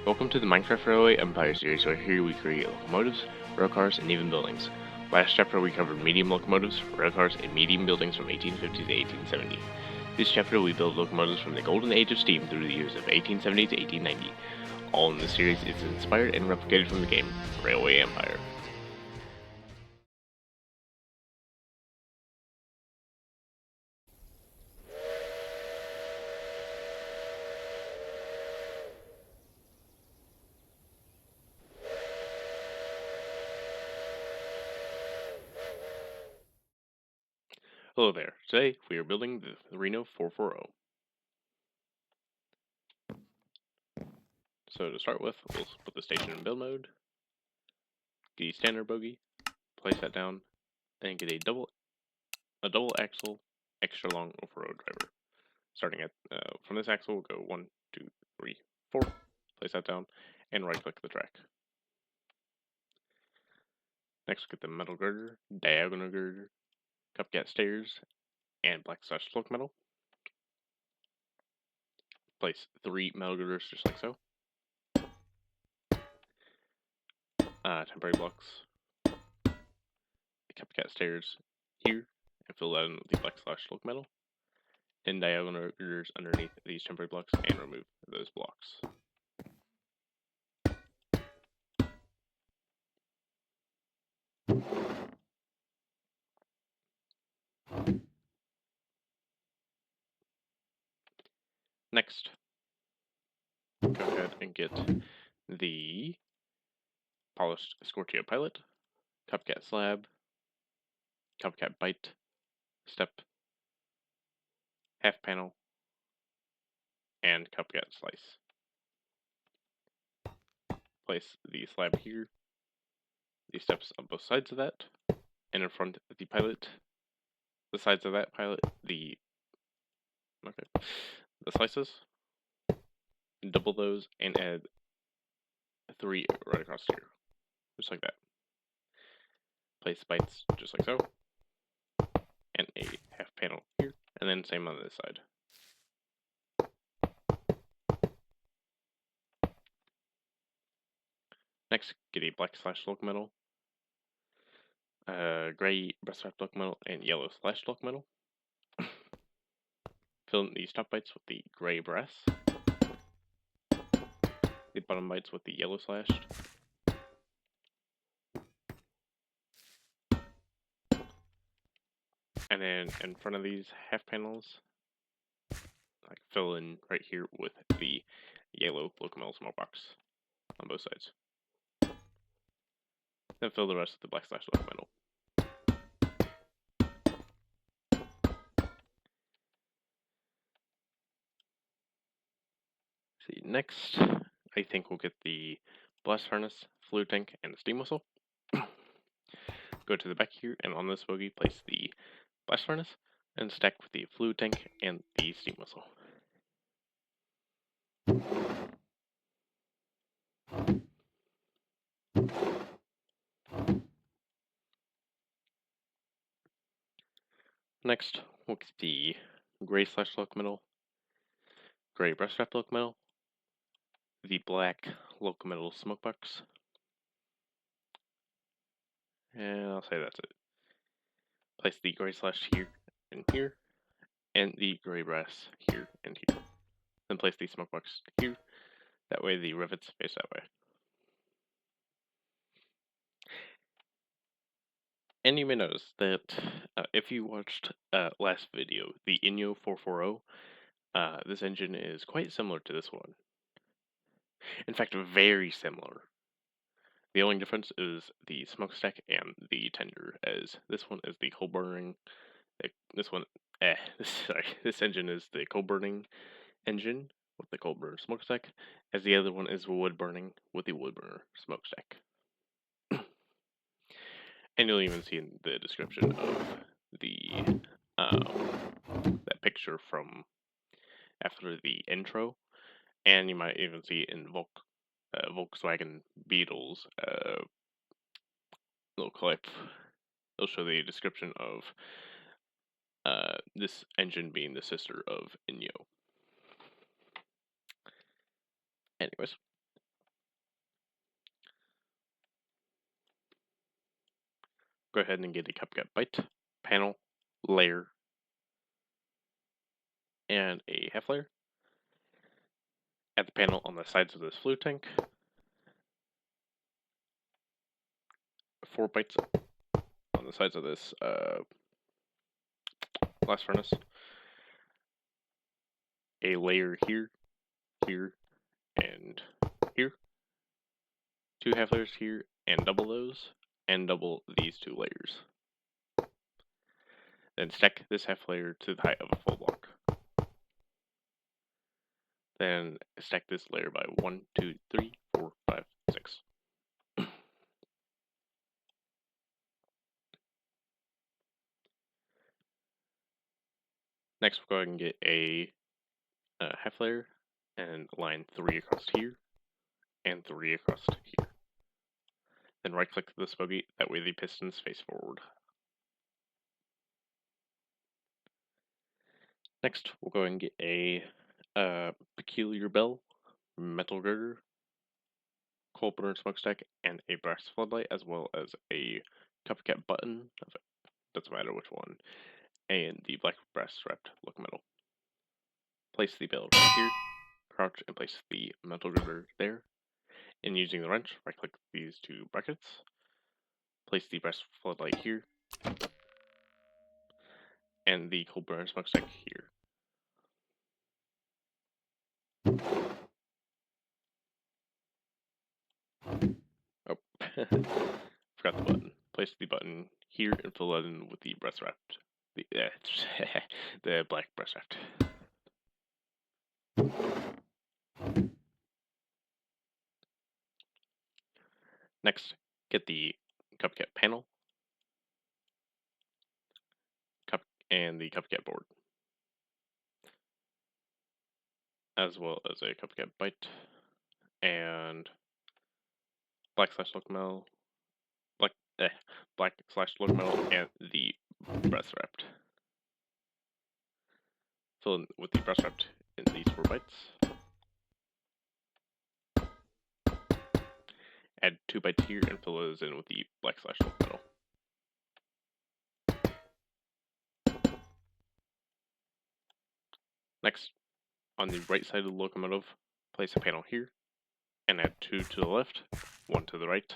Welcome to the Minecraft Railway Empire series, where here we create locomotives, railcars, and even buildings. Last chapter we covered medium locomotives, railcars, and medium buildings from 1850 to 1870. This chapter we build locomotives from the golden age of steam through the years of 1870 to 1890. All in this series is inspired and replicated from the game Railway Empire. Hello there. Today we are building the Reno 440. So to start with, we'll put the station in build mode, get a standard bogie, place that down, and get a double axle extra long off-road driver. Starting at from this axle, we'll go 1, 2, 3, 4. Place that down, and right-click the track. Next, get the metal girder, diagonal girder, cupcat stairs, and black slope metal. Place 3 metal girders just like so. Temporary blocks, the cupcat stairs here, and fill that in with the black slope metal. And diagonal girders underneath these temporary blocks, and remove those blocks. Next, go ahead and get the polished Scorchio pilot, cupcat slab, cupcat bite, step, half panel, and cupcat slice. Place the slab here, the steps on both sides of that, and in front of the pilot, the sides of that pilot, the slices. Double those and add 3 right across here, just like that. Place bites just like so, and a half panel here, and then same on this side. Next, get a black slope metal, gray breast wrap metal, and yellow slope metal. Fill in these top bites with the gray brass, the bottom bites with the yellow slashed, and then in front of these half panels, fill in right here with the yellow locomotive small box on both sides. Then fill the rest with the black slope metal. See, next, I think we'll get the blast furnace, fluid tank, and the steam whistle. Go to the back here, and on this bogie, place the blast furnace, and stack with the fluid tank and the steam whistle. Next, we'll get the gray slope metal, gray breast wrap metal, the black locomotive smoke box, and I'll say that's it. Place the gray slash here and here, and the gray brass here and here. Then place the smoke box here, that way the rivets face that way. And you may notice that if you watched last video, the Inyo 440, this engine is quite similar to this one. In fact, very similar. The only difference is the smokestack and the tender, as this one is the coal burning. This engine is the coal burning engine with the coal burner smokestack, as the other one is wood burning with the wood burner smokestack. And you'll even see in the description of the that picture from after the intro, and you might even see in Volkswagen Beetle's little clip. They'll show the description of this engine being the sister of Inyo. Anyways, go ahead and get a copycat byte, panel, layer, and a half layer. Add the panel on the sides of this fluid tank. 4 bytes on the sides of this blast furnace. A layer here, here, and here. 2 half layers here, and double those, and double these 2 layers. Then stack this half layer to the height of a full block. Then stack this layer by 1, 2, 3, 4, 5, 6. Next, we'll go ahead and get a half layer and line 3 across here and 3 across here. Then right click this bogey, that way the pistons face forward. Next, we'll go ahead and get a peculiar bell, metal girder, coal burner smokestack, and a brass floodlight, as well as a copycat button, doesn't matter which one, and the black brass strapped locomotive. Place the bell right here, crouch, and place the metal girder there. And using the wrench, right click these 2 brackets, place the brass floodlight here, and the coal burner smokestack here. Oh, forgot the button. Place the button here and fill it in with the brass wrapped. The black brass wrapped. Next, get the copycat panel and the copycat board, as well as a copycat byte and black slash locomotive, black slash locomotive, and the brass wrapped. Fill in with the brass wrapped in these 4 bytes. Add 2 bytes here and fill those in with the black slash locomotive. Next, on the right side of the locomotive, place a panel here and add 2 to the left, 1 to the right.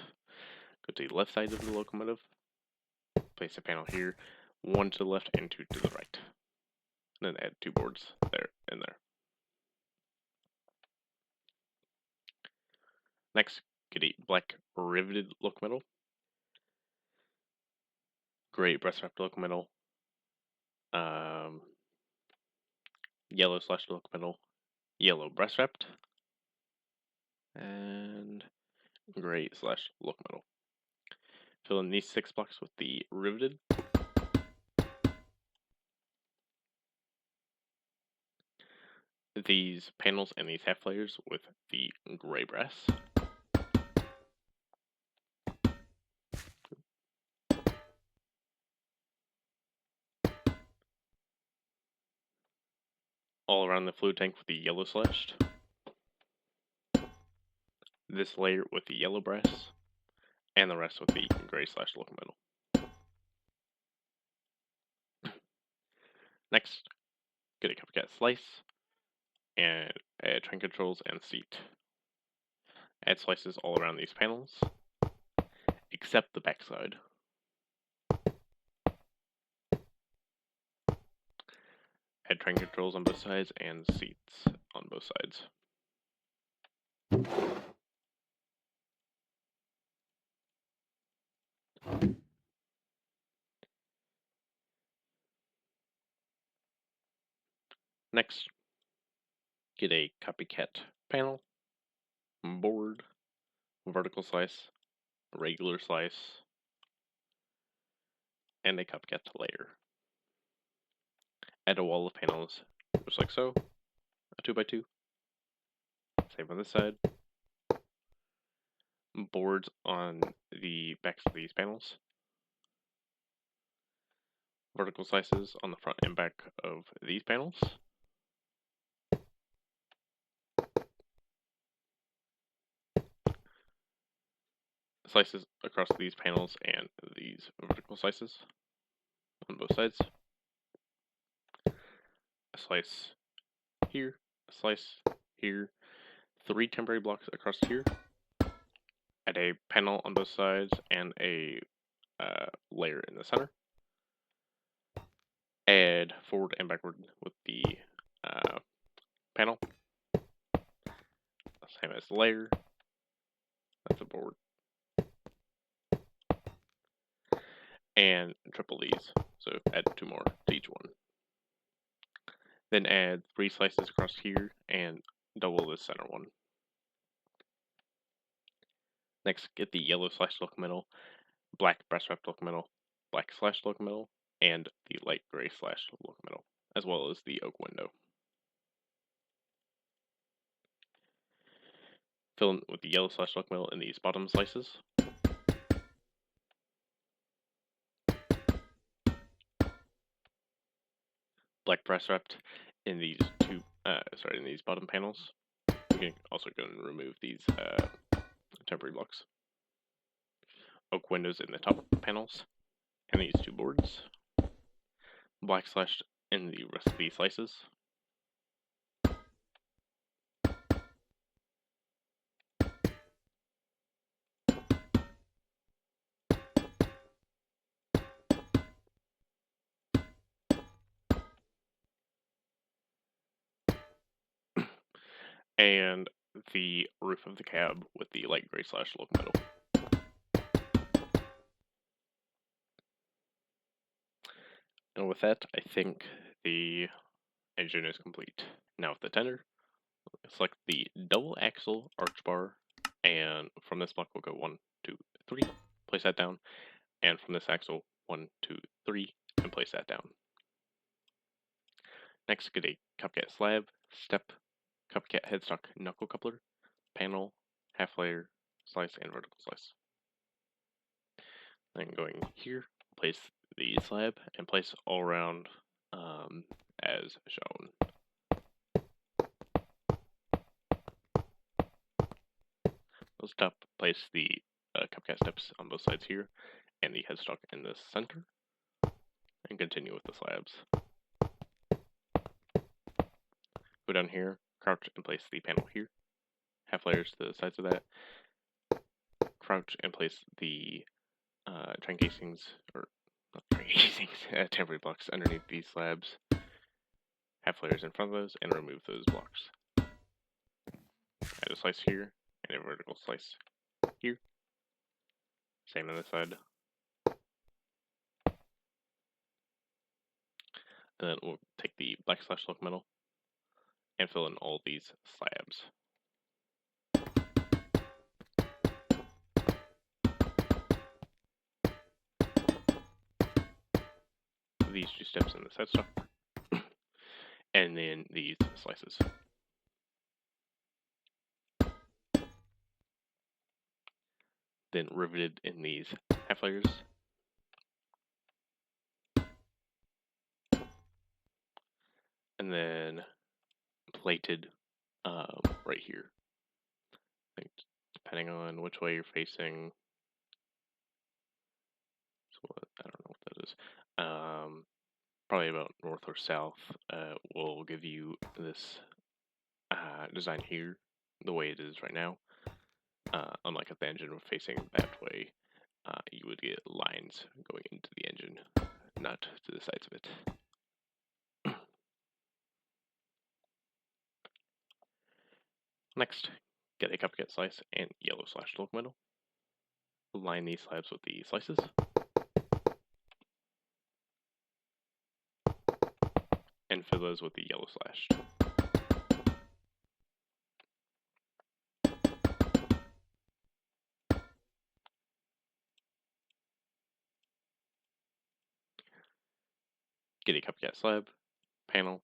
Go to the left side of the locomotive, place a panel here, 1 to the left and 2 to the right. And then add 2 boards there and there. Next, get a black riveted locomotive, gray brass wrapped locomotive, yellow slash locomotive, yellow brass wrapped, and gray slash locomotive. Fill in these 6 blocks with the riveted. These panels and these half layers with the gray brass. All around the fluid tank with the yellow slashed. This layer with the yellow brass, and the rest with the gray slash locomotive. Next, get a copycat slice, and add train controls and seat. Add slices all around these panels, except the backside. Add train controls on both sides and seats on both sides. Next, get a copycat panel, board, vertical slice, regular slice, and a copycat layer. Add a wall of panels, just like so, a 2x2. Same on this side. Boards on the backs of these panels. Vertical slices on the front and back of these panels. slices across these panels and these vertical slices on both sides. A slice here, a slice here, 3 temporary blocks across here, add a panel on both sides and a layer in the center. Add forward and backward with the panel. Same as the layer. That's the board. And triple these. So add 2 more to each one. Then add 3 slices across here and double the center one. Next, get the yellow slash locomotive, black brass wrapped locomotive, black slash locomotive, and the light gray slash locomotive, as well as the oak window. Fill in with the yellow slash locomotive in these bottom slices. Black brass wrapped in these in these bottom panels. We can also go and remove these temporary blocks. Oak windows in the top panels, and these 2 boards. Black slash in the rest of these slices. And the roof of the cab with the light gray slash locomotive. And with that, I think the engine is complete. Now with the tender, select the double axle arch bar, and from this block we'll go 1, 2, 3, place that down, and from this axle 1, 2, 3, and place that down. Next, get a copycat slab, step, copycat headstock knuckle coupler, panel, half layer, slice, and vertical slice. Then going here, place the slab and place all around as shown. Let's place the cupcat steps on both sides here and the headstock in the center, and continue with the slabs. Go down here, crouch and place the panel here, half layers to the sides of that, crouch and place the train casings, or not train casings, temporary blocks underneath these slabs, half layers in front of those, and remove those blocks. Add a slice here, and a vertical slice here. Same on this side. And then we'll take the black slash locomotive and fill in all these slabs. These 2 steps in the headstock, and then these slices. Then riveted in these half layers. And then plated right here. Depending on which way you're facing. So I don't know what that is. Probably about north or south will give you this design here, the way it is right now. Unlike if the engine were facing that way, you would get lines going into the engine, not to the sides of it. Next, get a cupcat slice and yellow slash locomotive. Line these slabs with the slices. And fill those with the yellow slash. Get a cupcat slab, panel,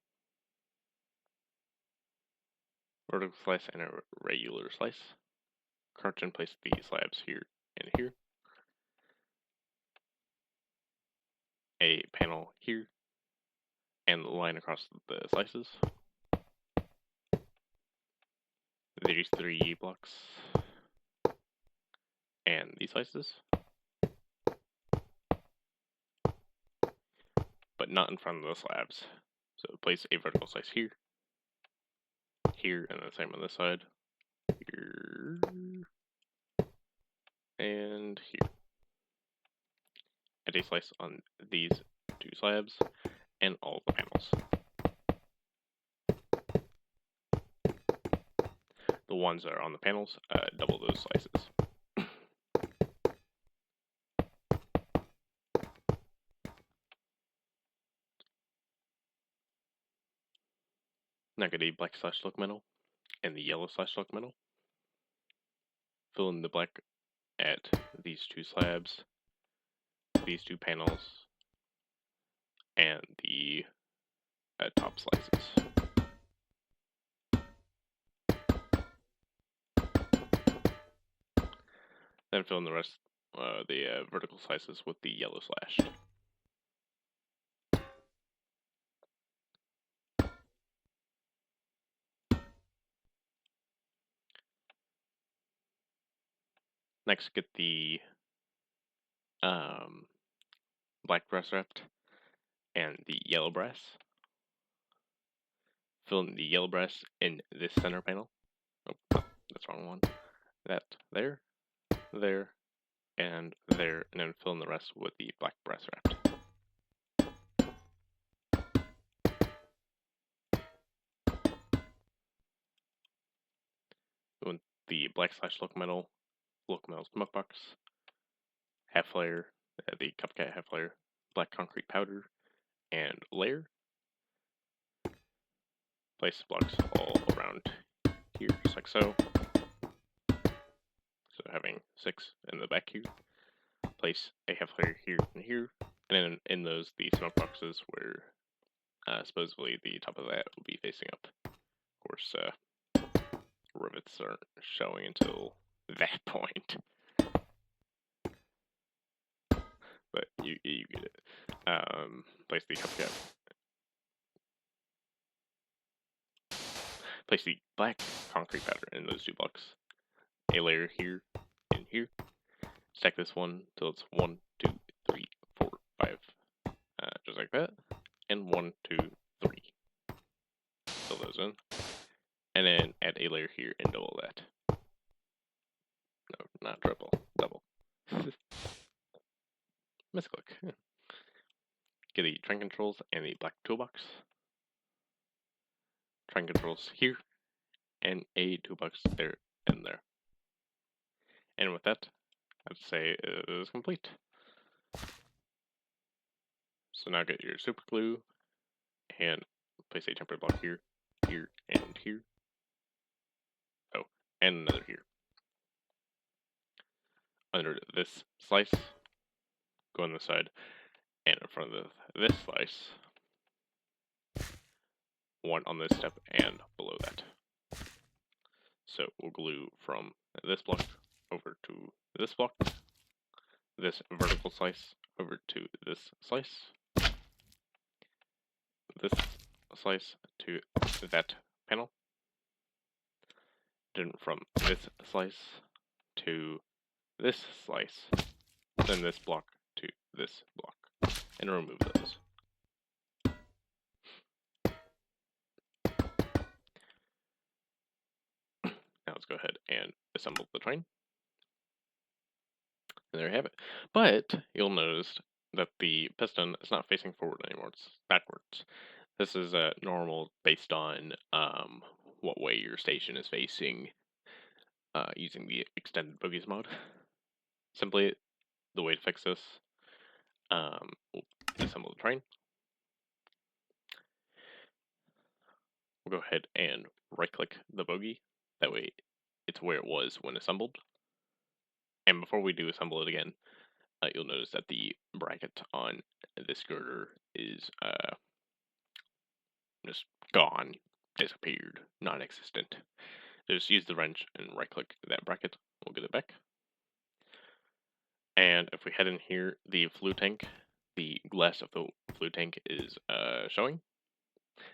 vertical slice, and a regular slice. Crouch and place the slabs here and here. A panel here, and line across the slices. There's 3 blocks. and these slices, but not in front of the slabs. So place a vertical slice here, here, and the same on this side, here, and here. Add a slice on these two slabs and all the panels. The ones that are on the panels, double those slices. Now get a black slash look metal and the yellow slash look metal. Fill in the black at these two slabs, these two panels, and the top slices. Then fill in the rest, the vertical slices with the yellow slash. Next, get the black brass wrapped and the yellow brass. Fill in the yellow brass in this center panel. Oh, that's the wrong one. That there, and there, and then fill in the rest with the black brass wrapped. With the black slash look metal smoke box, half layer, the cupcat half layer, black concrete powder, and layer. Place blocks all around here, just like so. So having 6 in the back here. Place a half layer here and here, and then in those the smoke boxes where supposedly the top of that will be facing up. Of course, rivets aren't showing until that point, but you get it. Place the cupcat. Place the black concrete powder in those two blocks. A layer here and here. Stack this one till it's 1, 2, 3, 4, 5, just like that. And 1, 2, 3. Fill those in. And then add a layer here and double that. No, not triple, double. Misclick. Get the train controls and the black toolbox. Train controls here, and a toolbox there and there. And with that, I'd say it is complete. So now get your super glue and place a temporary block here, here, and here. Oh, and another here. Under this slice, go on the side, and in front of this slice, one on this step and below that. So we'll glue from this block over to this block, this vertical slice over to this slice, this slice to that panel, then from this slice to this slice, then this block to this block, and remove those. Now let's go ahead and assemble the train. And there you have it. But you'll notice that the piston is not facing forward anymore, it's backwards. This is normal based on what way your station is facing using the extended bogies mod. Simply, the way to fix this, we'll assemble the train. We'll go ahead and right click the bogie, that way it's where it was when assembled. And before we do assemble it again, you'll notice that the bracket on this girder is just gone, disappeared, non-existent. Just use the wrench and right click that bracket, we'll get it back. And if we head in here, the flue tank, the glass of the flue tank is showing.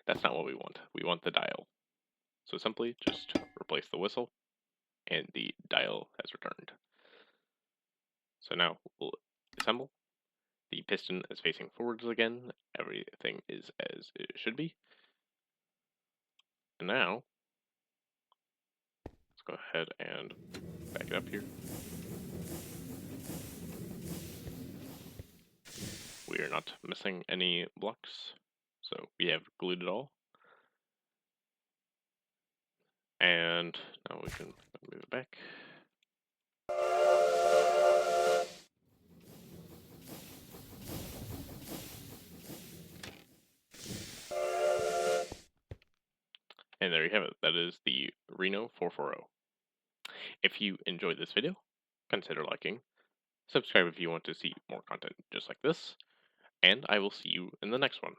That's not what we want. We want the dial. So simply just replace the whistle and the dial has returned. So now we'll assemble. The piston is facing forwards again. Everything is as it should be. And now, let's go ahead and back it up here. We are not missing any blocks, so we have glued it all. And now we can move it back. And there you have it. That is the Reno 440. If you enjoyed this video, consider liking, subscribe if you want to see more content just like this, and I will see you in the next one.